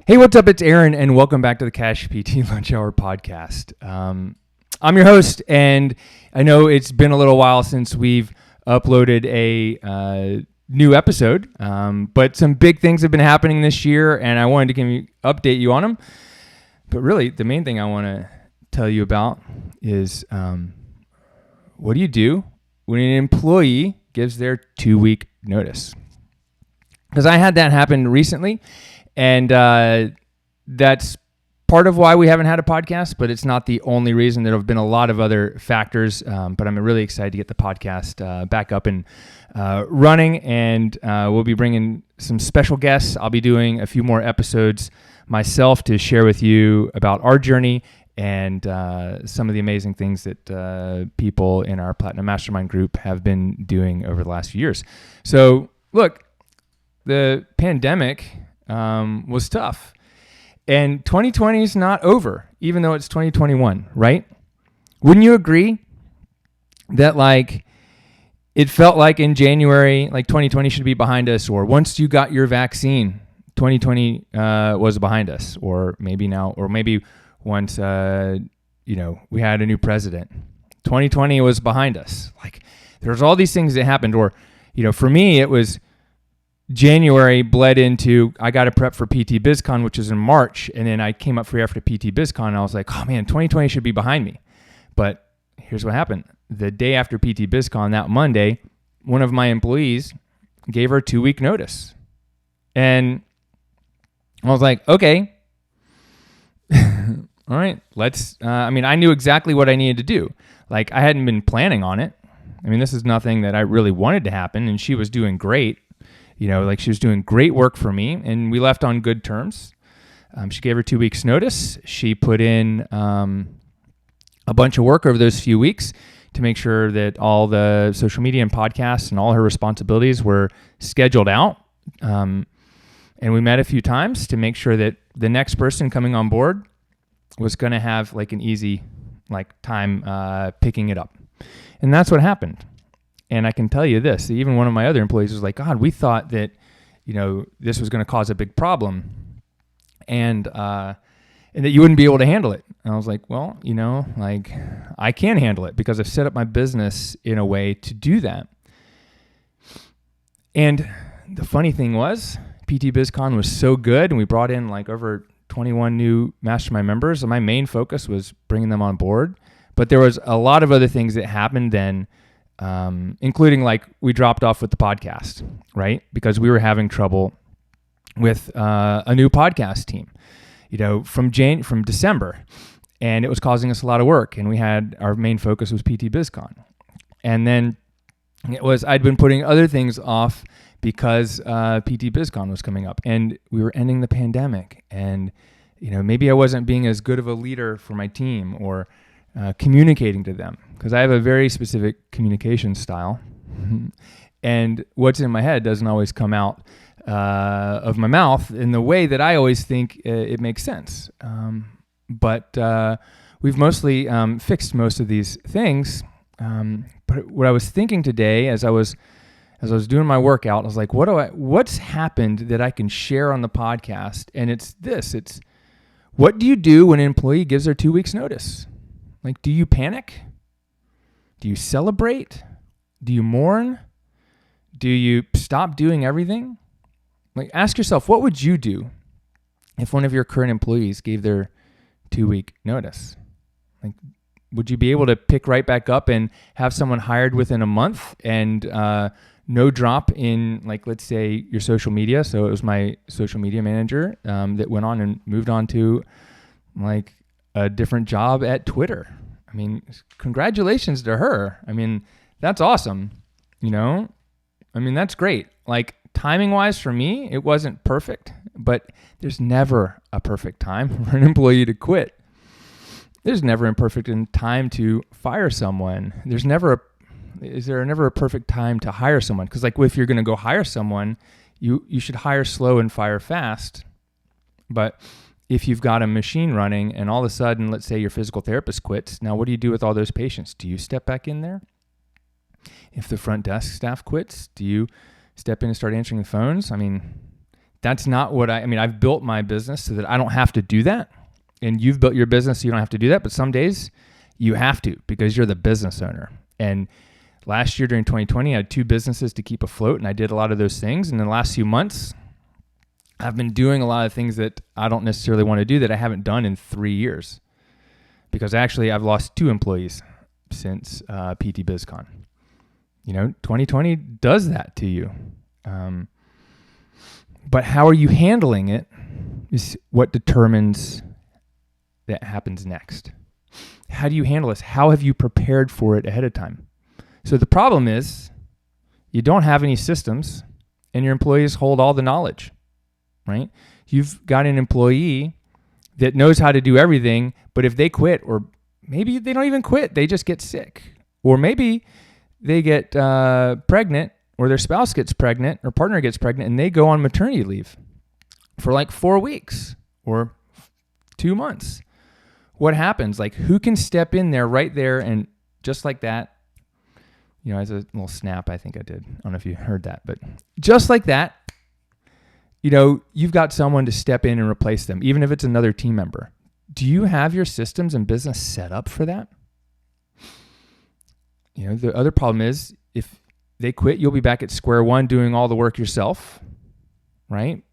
Hey, what's up? It's Aaron, and welcome back to the CashPT Lunch Hour Podcast. I'm your host, and I know it's been a little while since we've uploaded a new episode, but some big things have been happening this year, and I wanted to update you on them. But really, the main thing I want to tell you about is what do you do when an employee gives their 2-week notice? Because I had that happen recently. And that's part of why we haven't had a podcast, but it's not the only reason. There have been a lot of other factors, but I'm really excited to get the podcast back up and running, and we'll be bringing some special guests. I'll be doing a few more episodes myself to share with you about our journey and some of the amazing things that people in our Platinum Mastermind group have been doing over the last few years. So, look, the pandemic was tough. And 2020 is not over, even though it's 2021, right? Wouldn't you agree that it felt like in January, 2020 should be behind us, or once you got your vaccine, 2020 was behind us, or maybe now, or maybe once, we had a new president, 2020 was behind us. There's all these things that happened, or, for me, it was January bled into, I got to prep for PT BizCon, which is in March. And then I came up free after PT BizCon and I was like, oh man, 2020 should be behind me. But here's what happened. The day after PT BizCon, that Monday, one of my employees gave her a 2-week notice. And I was like, okay, all right, I knew exactly what I needed to do. I hadn't been planning on it. This is nothing that I really wanted to happen. And she was doing great. She was doing great work for me, and we left on good terms. She gave her 2 weeks notice. She put in a bunch of work over those few weeks to make sure that all the social media and podcasts and all her responsibilities were scheduled out. And we met a few times to make sure that the next person coming on board was going to have an easy time picking it up. And that's what happened. And I can tell you this, even one of my other employees was like, God, we thought that, this was going to cause a big problem and that you wouldn't be able to handle it. And I was like, well, I can handle it because I've set up my business in a way to do that. And the funny thing was, PT BizCon was so good and we brought in over 21 new mastermind members. And my main focus was bringing them on board. But there was a lot of other things that happened then, including we dropped off with the podcast, right? Because we were having trouble with a new podcast team, from December, and it was causing us a lot of work. And our main focus was PT BizCon, and then I'd been putting other things off because PT BizCon was coming up, and we were ending the pandemic, and maybe I wasn't being as good of a leader for my team or communicating to them, because I have a very specific communication style, and what's in my head doesn't always come out of my mouth in the way that I always think it makes sense. But we've mostly fixed most of these things. But what I was thinking today, as I was doing my workout, I was like, what's happened that I can share on the podcast? And it's this. It's, what do you do when an employee gives their 2 weeks notice? Do you panic? Do you celebrate? Do you mourn? Do you stop doing everything? Ask yourself, what would you do if one of your current employees gave their 2-week notice? Would you be able to pick right back up and have someone hired within a month and no drop in, let's say, your social media? So it was my social media manager that went on and moved on to a different job at Twitter. Congratulations to her. That's awesome. That's great. Timing wise for me, it wasn't perfect, but there's never a perfect time for an employee to quit. There's never a perfect time to fire someone. Is there never a perfect time to hire someone? Because if you're going to go hire someone, you should hire slow and fire fast. But if you've got a machine running and all of a sudden, let's say your physical therapist quits, now what do you do with all those patients? Do you step back in there? If the front desk staff quits, do you step in and start answering the phones? That's not what I mean, I've built my business so that I don't have to do that. And you've built your business so you don't have to do that. But some days you have to because you're the business owner. And last year during 2020, I had 2 businesses to keep afloat, and I did a lot of those things. And in the last few months, I've been doing a lot of things that I don't necessarily want to do that I haven't done in 3 years. Because actually, I've lost 2 employees since PT BizCon. 2020 does that to you. But how are you handling it is what determines that happens next. How do you handle this? How have you prepared for it ahead of time? So the problem is you don't have any systems and your employees hold all the knowledge, right? You've got an employee that knows how to do everything, but if they quit, or maybe they don't even quit, they just get sick, or maybe they get pregnant, or their spouse gets pregnant, or partner gets pregnant, and they go on maternity leave for like 4 weeks or 2 months. What happens? Like, who can step in there right there and just like that? As a little snap, I think I did. I don't know if you heard that, but just like that, you've got someone to step in and replace them, even if it's another team member. Do you have your systems and business set up for that? The other problem is if they quit, you'll be back at square one doing all the work yourself, right?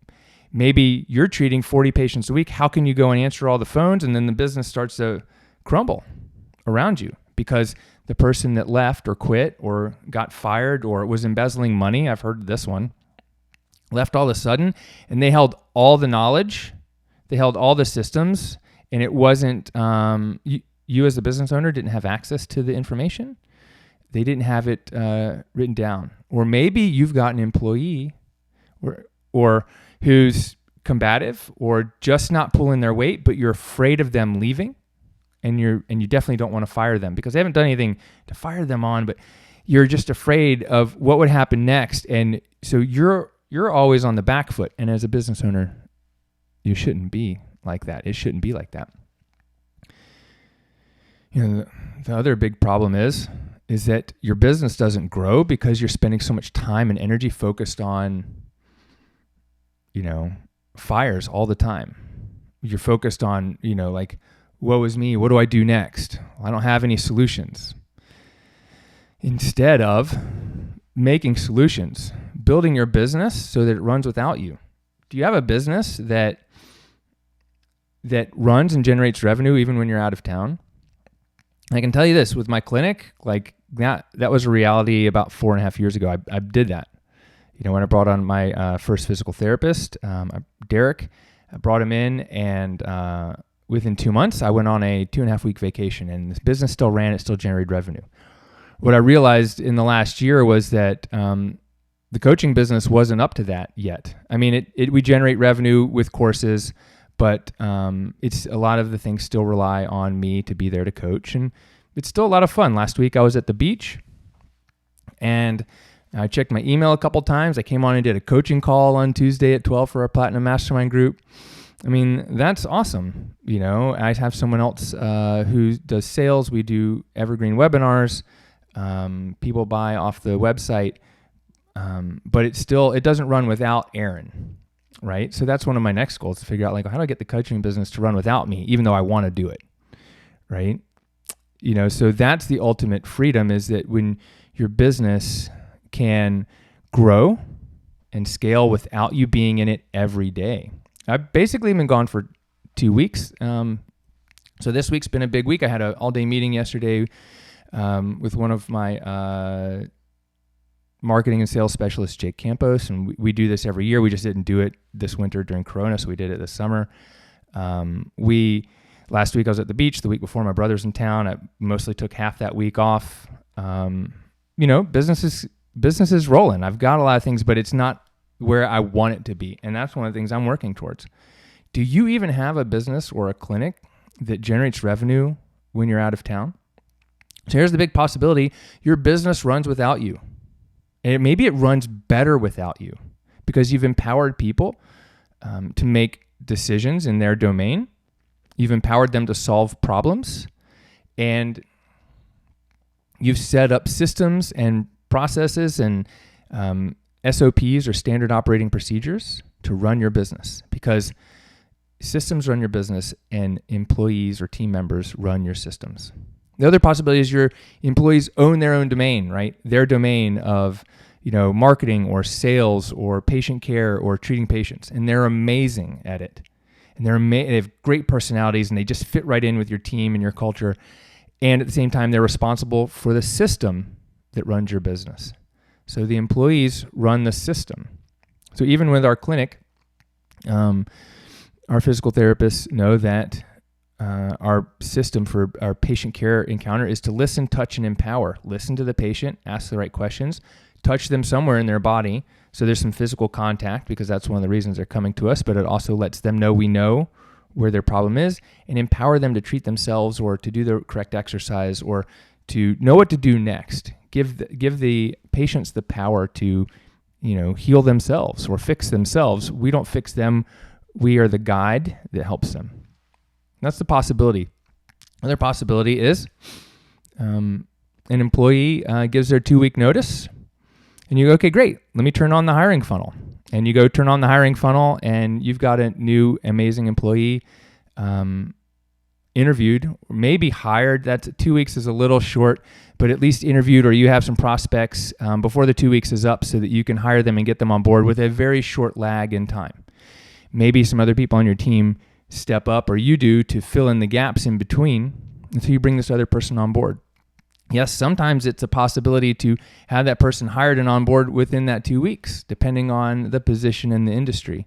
Maybe you're treating 40 patients a week. How can you go and answer all the phones? And then the business starts to crumble around you because the person that left or quit or got fired or was embezzling money, I've heard this one, left all of a sudden, and they held all the knowledge, they held all the systems, and it wasn't, you as the business owner didn't have access to the information. They didn't have it written down. Or maybe you've got an employee or who's combative or just not pulling their weight, but you're afraid of them leaving, and you definitely don't want to fire them because they haven't done anything to fire them on, but you're just afraid of what would happen next. And so you're always on the back foot. And as a business owner, you shouldn't be like that. It shouldn't be like that. The other big problem is that your business doesn't grow because you're spending so much time and energy focused on fires all the time. You're focused on, like, woe is me. What do I do next? I don't have any solutions. Instead of making solutions, building your business so that it runs without you. Do you have a business that runs and generates revenue even when you're out of town? I can tell you this, with my clinic, like that was a reality about 4.5 years ago. I did that. When I brought on my first physical therapist, Derek, I brought him in, and within 2 months, I went on a 2.5-week vacation, and this business still ran. It still generated revenue. What I realized in the last year was that the coaching business wasn't up to that yet. I mean, we generate revenue with courses, but it's a lot of the things still rely on me to be there to coach, and it's still a lot of fun. Last week, I was at the beach, and I checked my email a couple times. I came on and did a coaching call on Tuesday at 12 for our Platinum Mastermind group. I mean, that's awesome. I have someone else who does sales. We do evergreen webinars. People buy off the website, but it doesn't run without Aaron, right? So that's one of my next goals, to figure out, like, how do I get the coaching business to run without me, even though I want to do it, right? So that's the ultimate freedom, is that when your business can grow and scale without you being in it every day. I've basically been gone for 2 weeks. So this week's been a big week. I had an all-day meeting yesterday with one of my marketing and sales specialists, Jake Campos, and we do this every year. We just didn't do it this winter during Corona, so we did it this summer. Last week I was at the beach. The week before, my brother's in town. I mostly took half that week off. Business is rolling. I've got a lot of things, but it's not where I want it to be. And that's one of the things I'm working towards. Do you even have a business or a clinic that generates revenue when you're out of town? So here's the big possibility. Your business runs without you. And maybe it runs better without you because you've empowered people to make decisions in their domain. You've empowered them to solve problems. And you've set up systems and processes and SOPs, or standard operating procedures, to run your business, because systems run your business and employees or team members run your systems. The other possibility is your employees own their own domain, right? Their domain of, marketing or sales or patient care or treating patients, and they're amazing at it. And they have great personalities, and they just fit right in with your team and your culture. And at the same time, they're responsible for the system that runs your business. So the employees run the system. So even with our clinic, our physical therapists know that our system for our patient care encounter is to listen, touch, and empower. Listen to the patient, ask the right questions, touch them somewhere in their body. So there's some physical contact, because that's one of the reasons they're coming to us, but it also lets them know we know where their problem is, and empower them to treat themselves or to do the correct exercise or to know what to do next. Give the patients the power to, heal themselves or fix themselves. We don't fix them. We are the guide that helps them. That's the possibility. Another possibility is an employee gives their 2-week notice, and you go, okay, great, let me turn on the hiring funnel. And you go turn on the hiring funnel, and you've got a new amazing employee interviewed, maybe hired. That's 2 weeks is a little short, but at least interviewed, or you have some prospects before the 2 weeks is up so that you can hire them and get them on board with a very short lag in time. Maybe some other people on your team step up, or you do, to fill in the gaps in between until you bring this other person on board. Yes, sometimes it's a possibility to have that person hired and on board within that 2 weeks, depending on the position in the industry.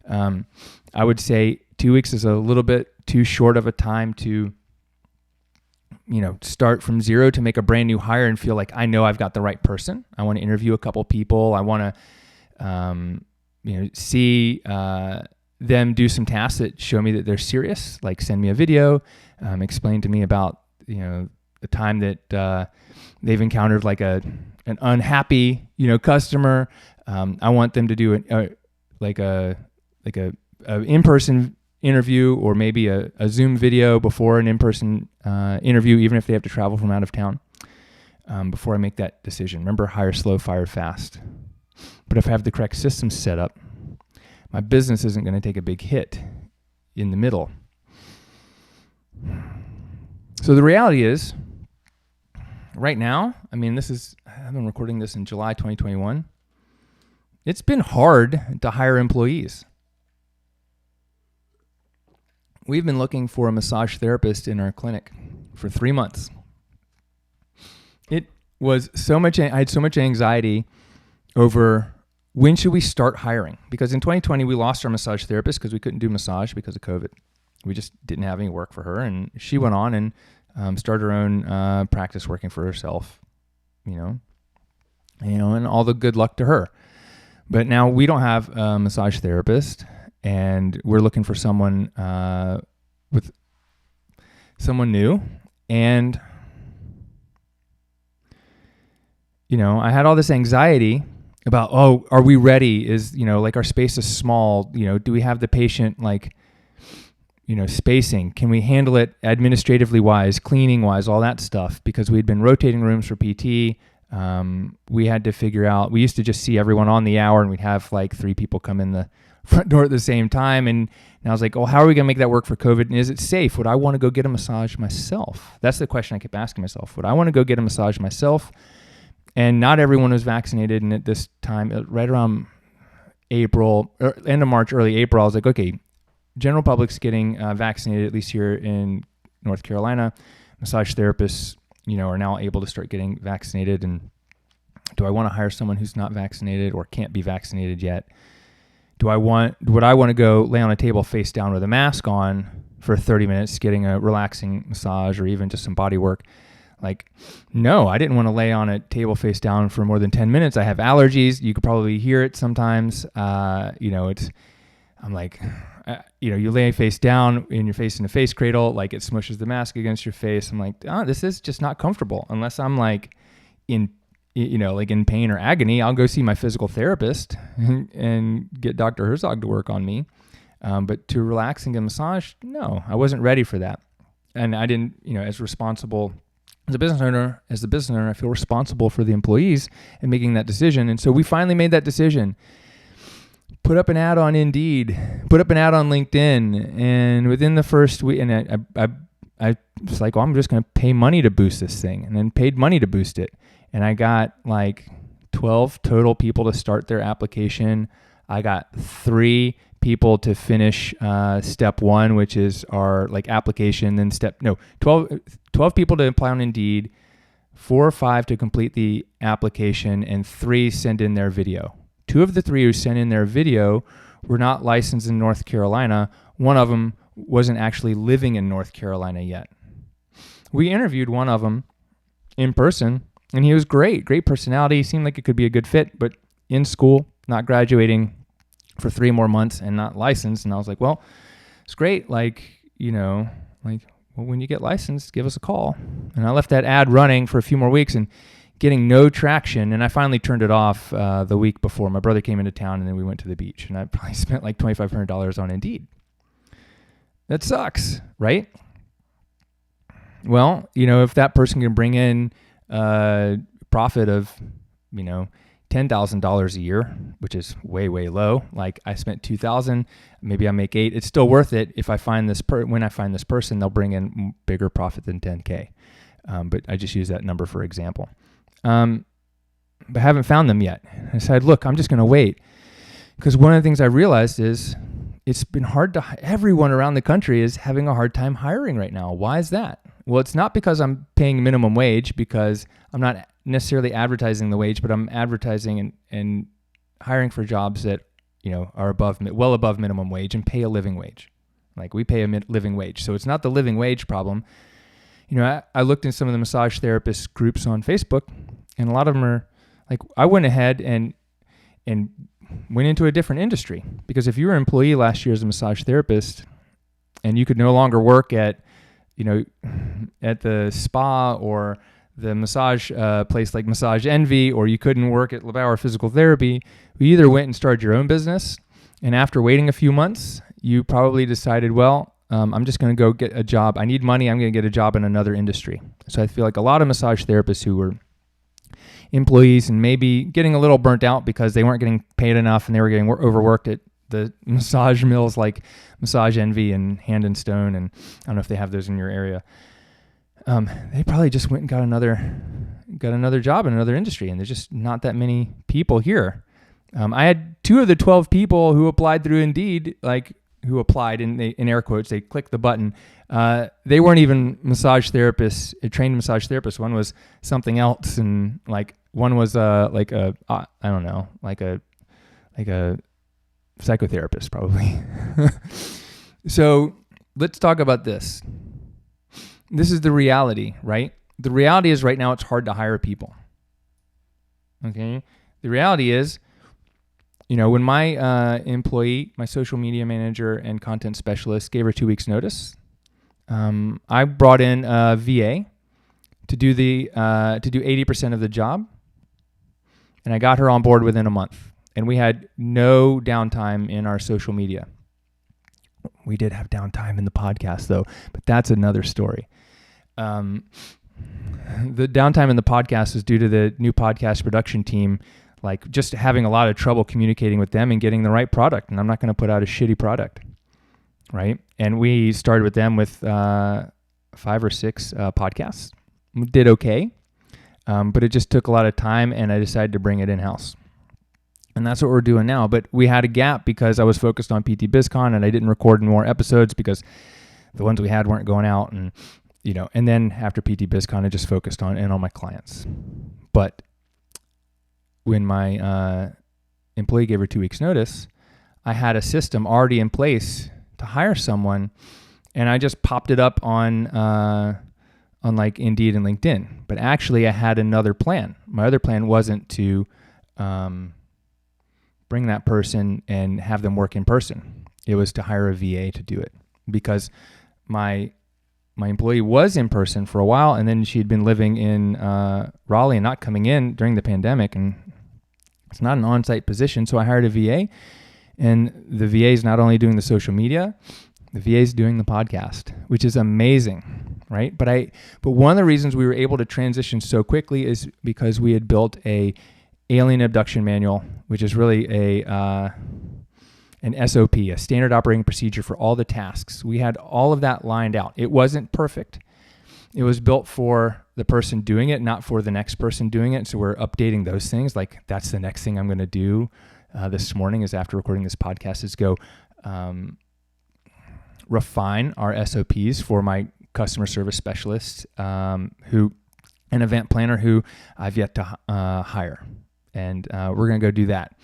I would say 2 weeks is a little bit too short of a time to, start from zero to make a brand new hire and feel like I know I've got the right person. I want to interview a couple people. I want to, see them do some tasks that show me that they're serious, like send me a video, explain to me about, the time that they've encountered like an unhappy, customer. I want them to do a in-person interview, or maybe a Zoom video before an in-person interview, even if they have to travel from out of town, before I make that decision. Remember, hire slow, fire fast. But if I have the correct systems set up, my business isn't going to take a big hit in the middle. So the reality is, right now, I've been recording this in July 2021. It's been hard to hire employees. We've been looking for a massage therapist in our clinic for 3 months. I had so much anxiety over when should we start hiring? Because in 2020, we lost our massage therapist because we couldn't do massage because of COVID. We just didn't have any work for her, and she went on and started her own practice working for herself, and all the good luck to her. But now we don't have a massage therapist, and we're looking for someone new. And I had all this anxiety about, are we ready? Is our space is small. Do we have the patient spacing? Can we handle it administratively wise, cleaning wise, all that stuff? Because we'd been rotating rooms for PT. We had to figure out, we used to just see everyone on the hour, and we'd have 3 people come in the front door at the same time. And I was like, how are we going to make that work for COVID? And is it safe? Would I want to go get a massage myself? That's the question I kept asking myself. Would I want to go get a massage myself? And not everyone was vaccinated. And at this time, right around April, or end of March, early April, I was like, okay, general public's getting vaccinated, at least here in North Carolina. Massage therapists, are now able to start getting vaccinated. And do I want to hire someone who's not vaccinated or can't be vaccinated yet? Would I want to go lay on a table face down with a mask on for 30 minutes, getting a relaxing massage or even just some body work? No, I didn't want to lay on a table face down for more than 10 minutes. I have allergies. You could probably hear it sometimes. You lay face down in your face in a face cradle, it smushes the mask against your face. I'm like, this is just not comfortable. Unless I'm in pain or agony, I'll go see my physical therapist and get Dr. Herzog to work on me. But to relax and get a massage, no, I wasn't ready for that. And I didn't, as the business owner, I feel responsible for the employees and making that decision. And so we finally made that decision. put up an ad on Indeed, put up an ad on LinkedIn, and within the first week, and I was like, well, I'm just going to pay money to boost this thing, and then paid money to boost it. And I got like 12 total people to start their application. I got 3 people to finish step 1, which is our like application, then 12 people to apply on Indeed, 4 or 5 to complete the application, and 3 send in their video. 2 of the 3 who sent in their video were not licensed in North Carolina. One of them wasn't actually living in North Carolina yet. We interviewed one of them in person, and he was great personality, seemed like it could be a good fit, but in school, not graduating for 3 more months and not licensed. And I was like, well, it's great. Like, well, when you get licensed, give us a call. And I left that ad running for a few more weeks and getting no traction. And I finally turned it off the week before. My brother came into town, and then we went to the beach. And I probably spent like $2,500 on Indeed. That sucks, right? Well, if that person can bring in profit of, $10,000 a year, which is way, way low. Like I spent $2,000, maybe I make $8,000. It's still worth it if I find when I find this person, they'll bring in bigger profit than $10K. But I just use that number for example. But I haven't found them yet. I said, look, I'm just going to wait, because one of the things I realized is it's been hard to. Everyone around the country is having a hard time hiring right now. Why is that? Well, it's not because I'm paying minimum wage, because I'm not necessarily advertising the wage, but I'm advertising and hiring for jobs that are well above minimum wage and pay a living wage. Like we pay a living wage, so it's not the living wage problem. I looked in some of the massage therapist groups on Facebook, and a lot of them are like, I went ahead and went into a different industry, because if you were an employee last year as a massage therapist and you could no longer work at the spa or the massage place like Massage Envy, or you couldn't work at LeBauer Physical Therapy, you either went and started your own business, and after waiting a few months, you probably decided, well, I'm just going to go get a job. I need money. I'm going to get a job in another industry. So I feel like a lot of massage therapists who were employees and maybe getting a little burnt out because they weren't getting paid enough and they were getting overworked at the massage mills like Massage Envy and Hand and Stone, and I don't know if they have those in your area. They probably just went and got another job in another industry, and there's just not that many people here. I had 2 of the 12 people who applied through Indeed, who applied in air quotes, they clicked the button. They weren't even massage therapists, trained massage therapists. One was something else, and one was like a psychotherapist probably. So let's talk about this. This is the reality, right? The reality is right now it's hard to hire people. Okay? The reality is, when my employee, my social media manager and content specialist gave her 2 weeks notice, I brought in a VA to do 80% of the job, and I got her on board within a month. And we had no downtime in our social media. We did have downtime in the podcast though, but that's another story. The downtime in the podcast is due to the new podcast production team, just having a lot of trouble communicating with them and getting the right product. And I'm not going to put out a shitty product, right? And we started with them with 5 or 6 podcasts. We did okay, but it just took a lot of time, and I decided to bring it in-house. And that's what we're doing now. But we had a gap because I was focused on PT BizCon, and I didn't record more episodes because the ones we had weren't going out. And and then after PT BizCon, I just focused on my clients. But when my employee gave her 2 weeks notice, I had a system already in place to hire someone, and I just popped it up on Indeed and LinkedIn. But actually, I had another plan. My other plan wasn't to bring that person and have them work in person. It was to hire a VA to do it, because my employee was in person for a while, and then she'd been living in Raleigh and not coming in during the pandemic, and it's not an on-site position. So I hired a VA, and the VA is not only doing the social media, the VA is doing the podcast, which is amazing, right? But one of the reasons we were able to transition so quickly is because we had built a alien abduction manual, which is really an SOP, a standard operating procedure for all the tasks. We had all of that lined out. It wasn't perfect. It was built for the person doing it, not for the next person doing it. So we're updating those things. Like that's the next thing I'm going to do this morning is after recording this podcast is go refine our SOPs for my customer service specialist who an event planner who I've yet to hire. And we're going to go do that.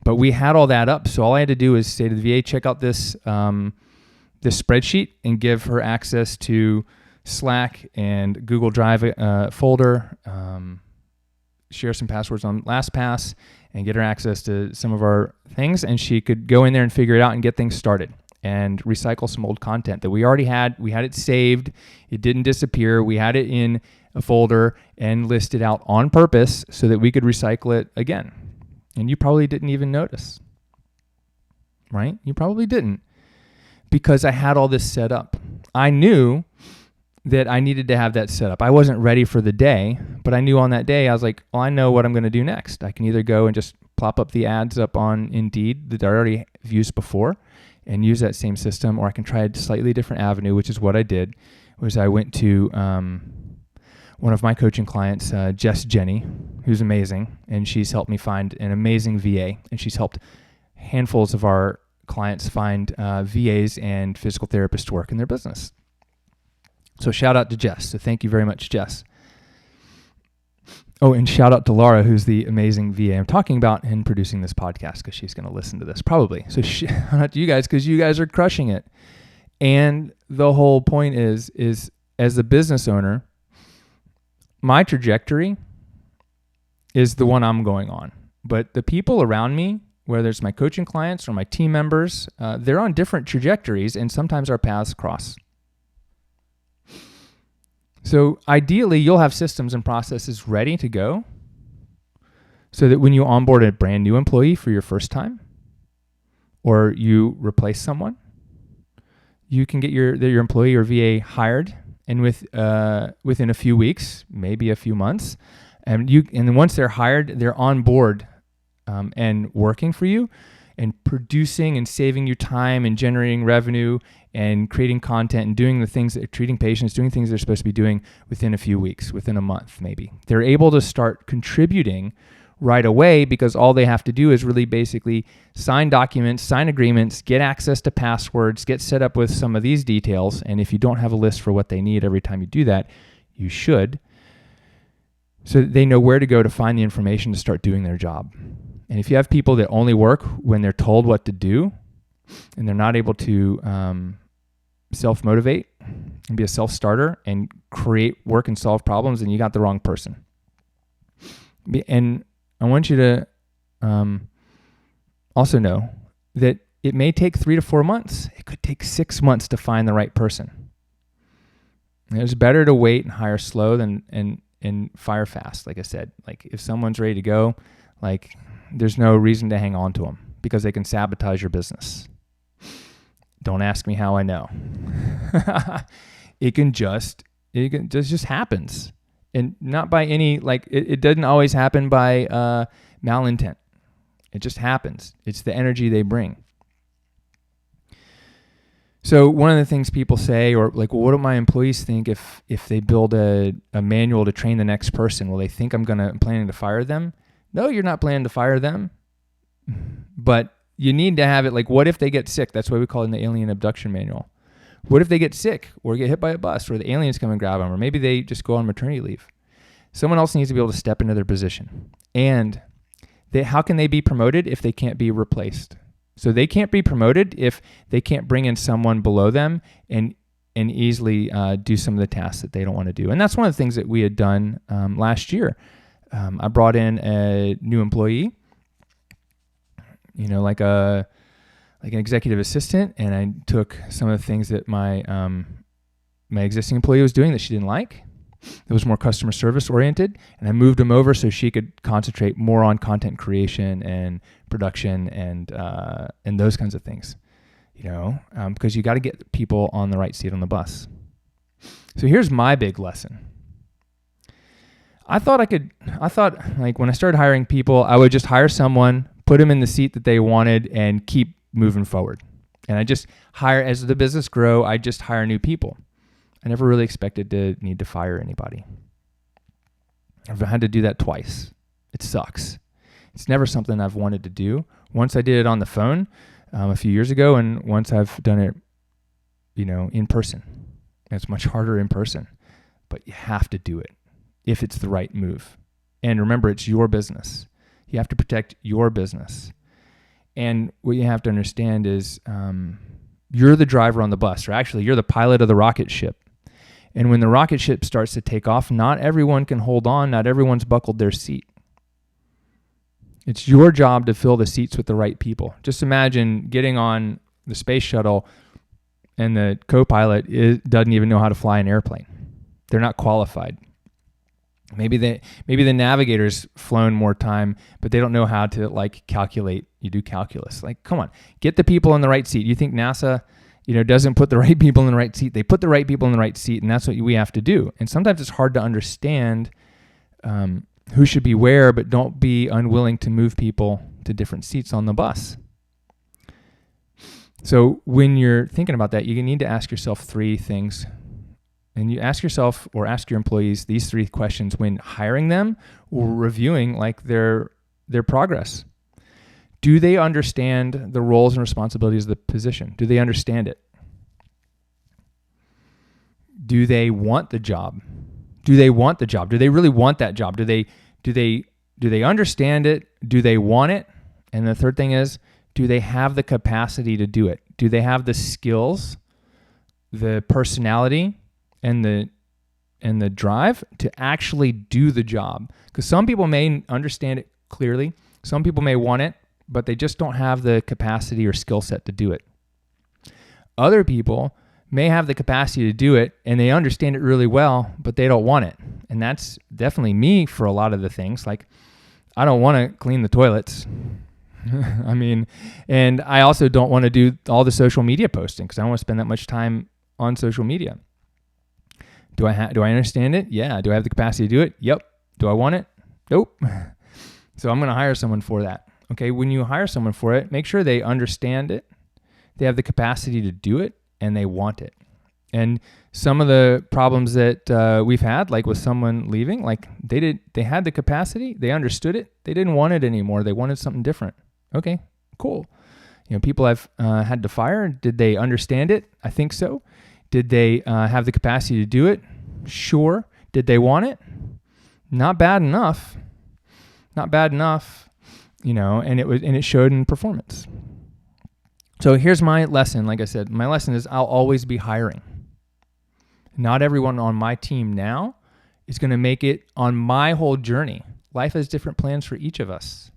But we had all that up. So all I had to do is say to the VA, check out this spreadsheet and give her access to Slack and Google Drive folder, share some passwords on LastPass, and get her access to some of our things. And she could go in there and figure it out and get things started and recycle some old content that we already had. We had it saved. It didn't disappear. We had it in a folder and listed out on purpose so that we could recycle it again. And you probably didn't even notice, right? You probably didn't, because I had all this set up. I knew that I needed to have that set up. I wasn't ready for the day, but I knew on that day, I was like, well, I know what I'm going to do next. I can either go and just plop up the ads up on Indeed that I already used before and use that same system, or I can try a slightly different avenue, which is what I did, was I went to one of my coaching clients, Jess Jenny, who's amazing, and she's helped me find an amazing VA, and she's helped handfuls of our clients find VAs and physical therapists to work in their business. So shout out to Jess. So thank you very much, Jess. Oh, and shout out to Laura, who's the amazing VA I'm talking about in producing this podcast, because she's going to listen to this probably. So shout out to you guys, because you guys are crushing it. And the whole point is as a business owner, my trajectory is the one I'm going on. But the people around me, whether it's my coaching clients or my team members, they're on different trajectories, and sometimes our paths cross. So ideally, you'll have systems and processes ready to go so that when you onboard a brand new employee for your first time, or you replace someone, you can get your employee or VA hired, and within a few weeks, maybe a few months, and once they're hired, they're on board and working for you and producing and saving you time and generating revenue and creating content and doing the things that treating patients, doing things they're supposed to be doing within a few weeks, within a month, maybe. They're able to start contributing right away because all they have to do is really basically sign documents, sign agreements, get access to passwords, get set up with some of these details. And if you don't have a list for what they need every time you do that, you should, so that they know where to go to find the information to start doing their job. And if you have people that only work when they're told what to do and they're not able to self-motivate and be a self-starter and create work and solve problems, then you got the wrong person. And I want you to also know that it may take 3 to 4 months. It could take 6 months to find the right person. And it's better to wait and hire slow than and fire fast. Like I said, like if someone's ready to go, like there's no reason to hang on to them because they can sabotage your business. Don't ask me how I know. It just happens. And not by any, like, it doesn't always happen by malintent. It just happens. It's the energy they bring. So one of the things people say, or like, well, what do my employees think if they build a manual to train the next person? Will they think I'm planning to fire them? No, you're not planning to fire them. But you need to have it, like, what if they get sick? That's why we call it in the alien abduction manual. What if they get sick or get hit by a bus or the aliens come and grab them, or maybe they just go on maternity leave? Someone else needs to be able to step into their position. And how can they be promoted if they can't be replaced? So they can't be promoted if they can't bring in someone below them and easily do some of the tasks that they don't want to do. And that's one of the things that we had done last year. I brought in a new employee, like an executive assistant, and I took some of the things that my existing employee was doing that she didn't like. It was more customer service oriented, and I moved them over so she could concentrate more on content creation and production and those kinds of things, because you got to get people on the right seat on the bus. So here's my big lesson. I thought like when I started hiring people, I would just hire someone, put them in the seat that they wanted, and keep moving forward. And I just hire, as the business grow, I just hire new people. I never really expected to need to fire anybody. I've had to do that twice. It sucks. It's never something I've wanted to do. Once I did it on the phone a few years ago, and once I've done it, in person. It's much harder in person, but you have to do it if it's the right move. And remember, it's your business. You have to protect your business. And what you have to understand is you're the driver on the bus, or actually you're the pilot of the rocket ship. And when the rocket ship starts to take off, not everyone can hold on. Not everyone's buckled their seat. It's your job to fill the seats with the right people. Just imagine getting on the space shuttle and the co-pilot doesn't even know how to fly an airplane. They're not qualified. Maybe the navigator's flown more time, but they don't know how to calculate. You do calculus. Come on, get the people in the right seat. You think NASA, doesn't put the right people in the right seat? They put the right people in the right seat, and that's what we have to do. And sometimes it's hard to understand who should be where, but don't be unwilling to move people to different seats on the bus. So when you're thinking about that, you need to ask yourself three things. And you ask yourself or ask your employees these three questions when hiring them or reviewing their progress. Do they understand the roles and responsibilities of the position? Do they understand it? Do they want the job? Do they want the job? Do they really want that job? Do they understand it? Do they want it? And the third thing is, do they have the capacity to do it? Do they have the skills, the personality, and the drive to actually do the job? Because some people may understand it clearly. Some people may want it, but they just don't have the capacity or skill set to do it. Other people may have the capacity to do it and they understand it really well, but they don't want it. And that's definitely me for a lot of the things. I don't want to clean the toilets. And I also don't want to do all the social media posting because I don't want to spend that much time on social media. Do I understand it? Yeah. Do I have the capacity to do it? Yep. Do I want it? Nope. So I'm going to hire someone for that. Okay. When you hire someone for it, make sure they understand it, they have the capacity to do it, and they want it. And some of the problems that we've had, with someone leaving, they had the capacity, they understood it, they didn't want it anymore. They wanted something different. Okay, cool. People I've had to fire, did they understand it? I think so. Did they have the capacity to do it? Sure. Did they want it? Not bad enough. Not bad enough, and it showed in performance. So here's my lesson. Like I said, my lesson is I'll always be hiring. Not everyone on my team now is going to make it on my whole journey. Life has different plans for each of us.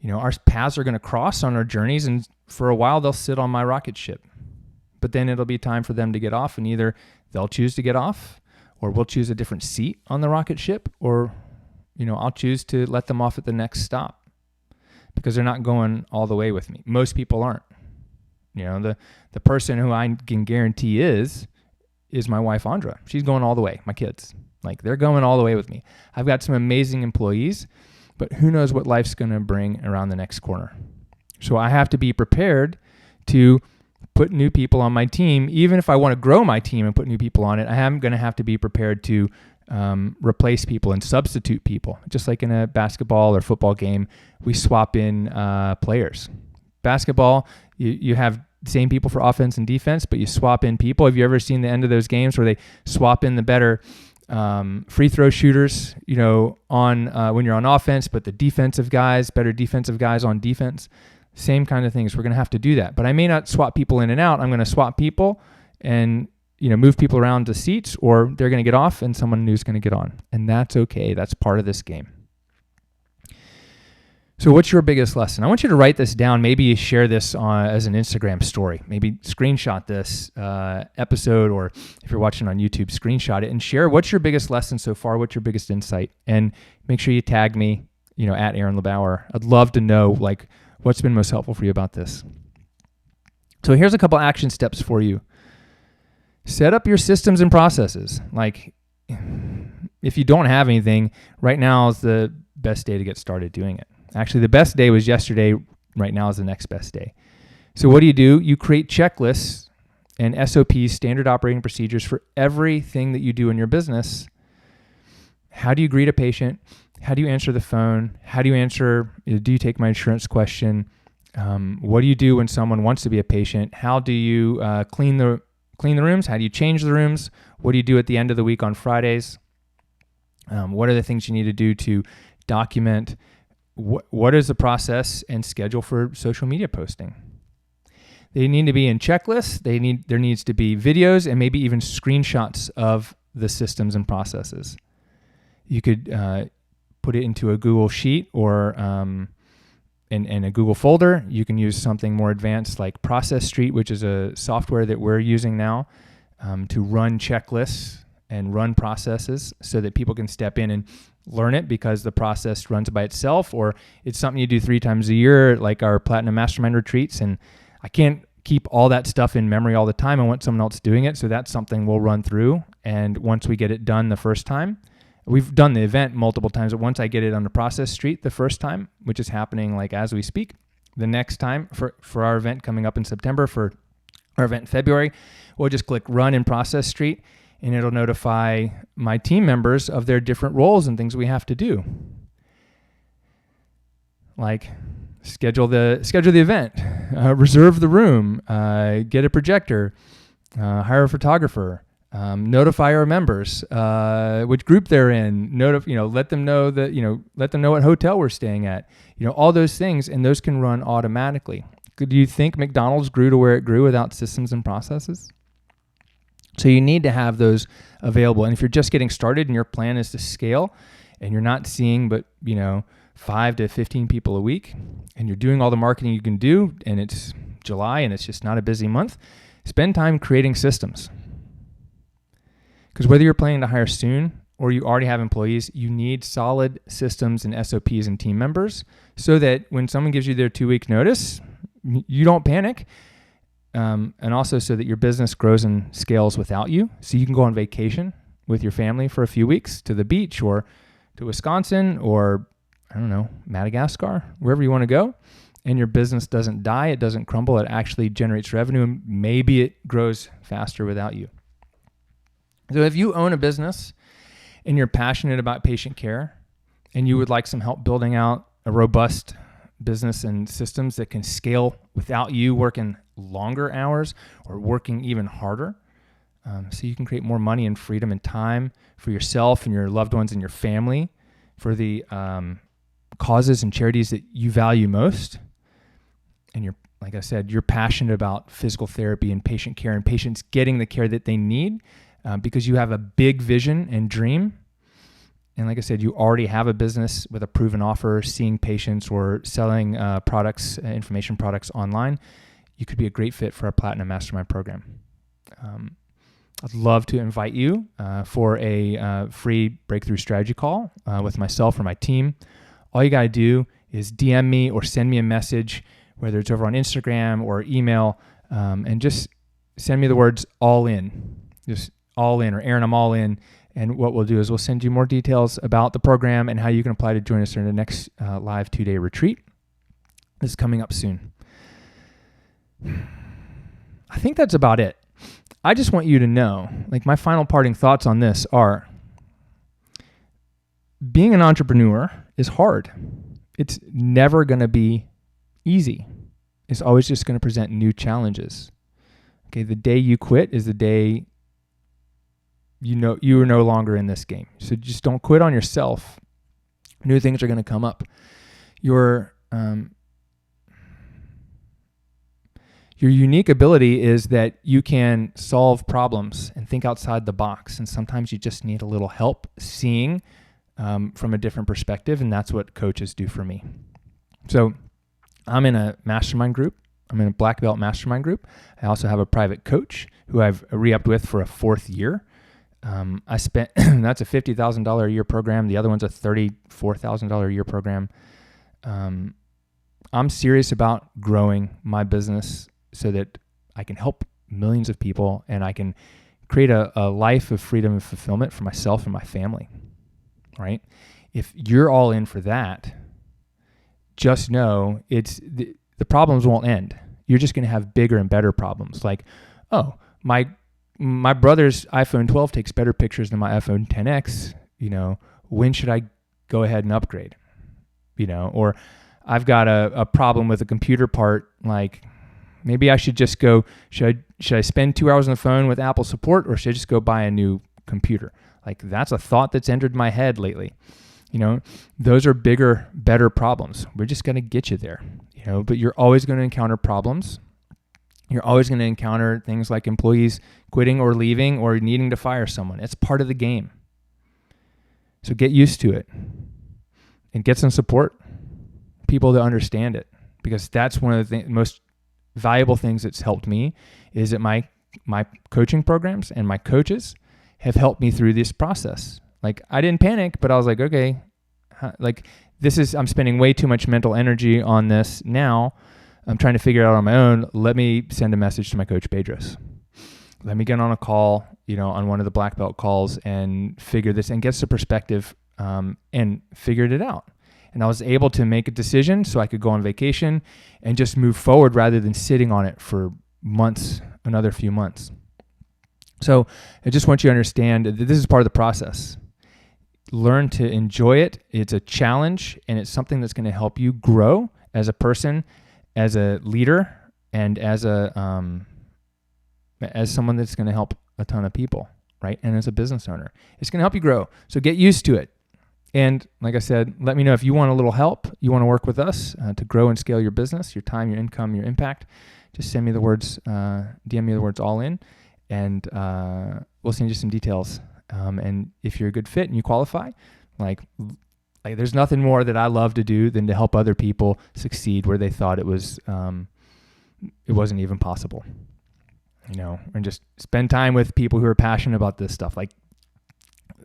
Our paths are going to cross on our journeys, and for a while they'll sit on my rocket ship. But then it'll be time for them to get off, and either they'll choose to get off, or we'll choose a different seat on the rocket ship, or I'll choose to let them off at the next stop because they're not going all the way with me. Most people aren't. The person who I can guarantee is my wife, Andra. She's going all the way. My kids, they're going all the way with me. I've got some amazing employees, but who knows what life's going to bring around the next corner. So I have to be prepared to put new people on my team. Even if I want to grow my team and put new people on it, I am going to have to be prepared to replace people and substitute people. Just like in a basketball or football game, we swap in players. Basketball, you have the same people for offense and defense, but you swap in people. Have you ever seen the end of those games where they swap in the better free throw shooters, on when you're on offense, but the better defensive guys on defense? Same kind of things. We're going to have to do that. But I may not swap people in and out. I'm going to swap people and move people around to seats, or they're going to get off and someone new's going to get on. And that's okay. That's part of this game. So what's your biggest lesson? I want you to write this down. Maybe you share this as an Instagram story. Maybe screenshot this episode, or if you're watching on YouTube, screenshot it and share what's your biggest lesson so far, what's your biggest insight. And make sure you tag me, at Aaron LeBauer. I'd love to know what's been most helpful for you about this. So here's a couple action steps for you. Set up your systems and processes. If you don't have anything, right now is the best day to get started doing it. Actually, the best day was yesterday, right now is the next best day. So what do? You create checklists and SOPs, standard operating procedures, for everything that you do in your business. How do you greet a patient? How do you answer the phone? How do you answer, do you take my insurance question? What do you do when someone wants to be a patient? How do you clean the rooms? How do you change the rooms? What do you do at the end of the week on Fridays? What are the things you need to do to document? What is the process and schedule for social media posting? They need to be in checklists. There needs to be videos and maybe even screenshots of the systems and processes. You could put it into a Google Sheet or in a Google folder. You can use something more advanced like Process Street, which is a software that we're using now to run checklists and run processes so that people can step in and learn it, because the process runs by itself, or it's something you do 3 times a year, like our Platinum Mastermind retreats. And I can't keep all that stuff in memory all the time. I want someone else doing it. So that's something we'll run through. And once we get it done the first time, we've done the event multiple times, but once I get it on the Process Street the first time, which is happening like as we speak, the next time for our event coming up in September, for our event in February, we'll just click Run in Process Street, and it'll notify my team members of their different roles and things we have to do. Like schedule the event, reserve the room, get a projector, hire a photographer, notify our members which group they're in, let them know what hotel we're staying at, all those things, and those can run automatically. Do you think McDonald's grew to where it grew without systems and processes? So you need to have those available. And if you're just getting started and your plan is to scale and you're not seeing but 5 to 15 people a week, and you're doing all the marketing you can do, and it's July and it's just not a busy month, spend time creating systems. Because whether you're planning to hire soon or you already have employees, you need solid systems and SOPs and team members so that when someone gives you their 2-week notice, you don't panic. And also so that your business grows and scales without you. So you can go on vacation with your family for a few weeks to the beach or to Wisconsin or, Madagascar, wherever you want to go. And your business doesn't die, it doesn't crumble, it actually generates revenue, and maybe it grows faster without you. So if you own a business and you're passionate about patient care and you would like some help building out a robust business and systems that can scale without you working longer hours or working even harder, so you can create more money and freedom and time for yourself and your loved ones and your family for the causes and charities that you value most, and like I said, you're passionate about physical therapy and patient care and patients getting the care that they need, because you have a big vision and dream. And like I said, you already have a business with a proven offer, seeing patients or selling products, information products online. You could be a great fit for our Platinum Mastermind program. I'd love to invite you for a free breakthrough strategy call with myself or my team. All you got to do is DM me or send me a message, whether it's over on Instagram or email, and just send me the words all in. Just all in, or Aaron, I'm all in. And what we'll do is we'll send you more details about the program and how you can apply to join us in the next live 2-day retreat. This is coming up soon. I think that's about it. I just want you to know, my final parting thoughts on this are, being an entrepreneur is hard. It's never going to be easy. It's always just going to present new challenges. Okay, the day you quit is the day you are no longer in this game. So just don't quit on yourself. New things are going to come up. Your unique ability is that you can solve problems and think outside the box. And sometimes you just need a little help seeing from a different perspective. And that's what coaches do for me. So I'm in a mastermind group. I'm in a black belt mastermind group. I also have a private coach who I've re-upped with for a 4th year. I spent, that's a $50,000 a year program. The other one's a $34,000 a year program. I'm serious about growing my business so that I can help millions of people and I can create a life of freedom and fulfillment for myself and my family, right? If you're all in for that, just know the problems won't end. You're just going to have bigger and better problems. Like, oh, my brother's iPhone 12 takes better pictures than my iPhone 10X. When should I go ahead and upgrade? Or I've got a problem with a computer part. Like, maybe I should just go, should I spend 2 hours on the phone with Apple support, or should I just go buy a new computer? Like, that's a thought that's entered my head lately. Those are bigger, better problems. We're just going to get you there, but you're always going to encounter problems. You're always going to encounter things like employees quitting or leaving or needing to fire someone. It's part of the game. So get used to it and get some support, people to understand it, because that's one of the most valuable things that's helped me is that my coaching programs and my coaches have helped me through this process. Like, I didn't panic, but I was like, okay, I'm spending way too much mental energy on this now. I'm trying to figure it out on my own. Let me send a message to my coach, Bedros. Let me get on a call, on one of the black belt calls and figure this and get some perspective and figured it out. And I was able to make a decision so I could go on vacation and just move forward rather than sitting on it for months, another few months. So I just want you to understand that this is part of the process. Learn to enjoy it. It's a challenge, and it's something that's going to help you grow as a person, as a leader, and as someone that's going to help a ton of people, right? And as a business owner, it's going to help you grow. So get used to it. And like I said, let me know if you want a little help, you want to work with us to grow and scale your business, your time, your income, your impact. Just send me the words, DM me the words all in, and we'll send you some details. And if you're a good fit and you qualify, like there's nothing more that I love to do than to help other people succeed where they thought it wasn't even possible, and just spend time with people who are passionate about this stuff. Like,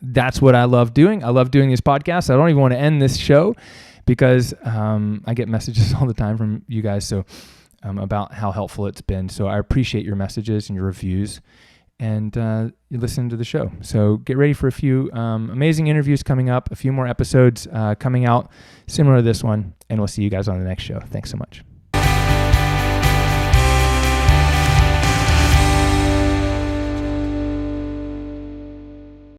that's what I love doing. I love doing these podcasts. I don't even want to end this show because I get messages all the time from you guys about how helpful it's been. So I appreciate your messages and your reviews, and you listen to the show. So get ready for a few amazing interviews coming up, a few more episodes coming out similar to this one, and we'll see you guys on the next show. Thanks so much.